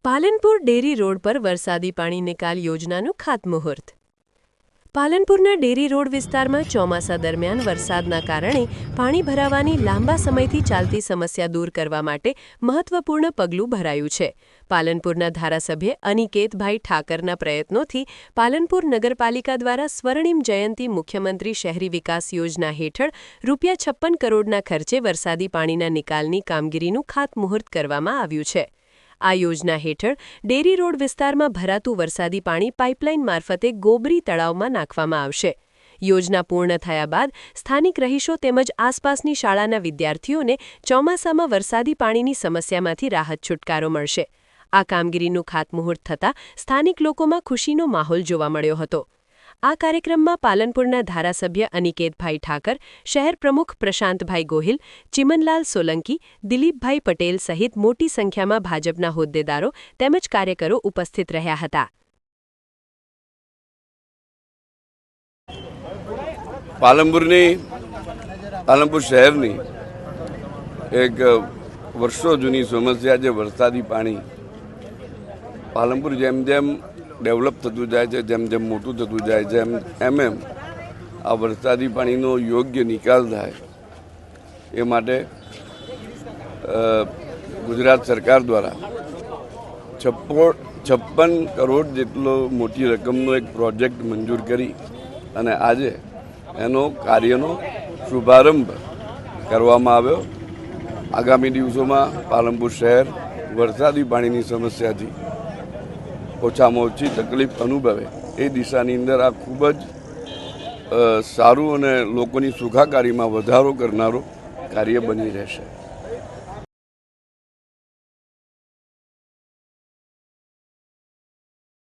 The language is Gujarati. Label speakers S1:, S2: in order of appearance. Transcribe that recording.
S1: પાલનપુર ડેરી રોડ પર વરસાદી પાણી નિકાલ યોજનાનું ખાતમુહૂર્ત। પાલનપુરના ડેરી રોડ વિસ્તારમાં ચોમાસા દરમિયાન વરસાદના કારણે પાણી ભરાવાની લાંબા સમયથી ચાલતી સમસ્યા દૂર કરવા માટે મહત્વપૂર્ણ પગલું ભરાયું છે। પાલનપુરના ધારાસભ્ય અનિકેતભાઈ ઠાકરના પ્રયત્નોથી પાલનપુર નગરપાલિકા દ્વારા સ્વર્ણિમ જયંતી મુખ્યમંત્રી શહેરી વિકાસ યોજના હેઠળ ₹56 કરોડના ખર્ચે વરસાદી પાણીના નિકાલની કામગીરીનું ખાતમુહૂર્ત કરવામાં આવ્યું છે। આ યોજના હેઠળ ડેરી રોડ વિસ્તારમાં ભરાતું વરસાદી પાણી પાઇપલાઇન મારફતે ગોબરી તળાવમાં નાખવામાં આવશે। યોજના પૂર્ણ થયા બાદ સ્થાનિક રહીશો તેમજ આસપાસની શાળાના વિદ્યાર્થીઓને ચોમાસામાં વરસાદી પાણીની સમસ્યામાંથી રાહત છુટકારો મળશે। આ કામગીરીનું ખાતમુહૂર્ત થતાં સ્થાનિક લોકોમાં ખુશીનો માહોલ જોવા મળ્યો હતો। આ કાર્યક્રમમાં પાલનપુરના ધારાસભ્ય અનિકેતભાઈ ઠાકર, શહેર પ્રમુખ પ્રશાંતભાઈ ગોહિલ, ચિમનલાલ સોલંકી, દિલીપભાઈ પટેલ સહિત મોટી સંખ્યામાં ભાજપના હોદ્દેદારો તેમજ કાર્યકરો ઉપસ્થિત રહ્યા હતા।
S2: પાલનપુર શહેરની એક વર્ષો જૂની સમસ્યા છે વરસાદી પાણી। પાલનપુર જેમ જેમ ડેવલપ થતું જાય છે, જેમ જેમ મોટું થતું જાય છે એમ આ વરસાદી પાણીનો યોગ્ય નિકાલ થાય એ માટે ગુજરાત સરકાર દ્વારા 56 કરોડ જેટલો મોટી રકમનો એક પ્રોજેક્ટ મંજૂર કરી અને આજે એનો કાર્યનો શુભારંભ કરવામાં આવ્યો। આગામી દિવસોમાં પાલનપુર શહેર વરસાદી પાણીની સમસ્યાથી ઓછામાં ઓછી તકલીફ અનુભવે એ દિશાની અંદર આ ખૂબ જ સારું અને લોકોની સુખાકારીમાં વધારો કરનારો કાર્ય બની રહેશે।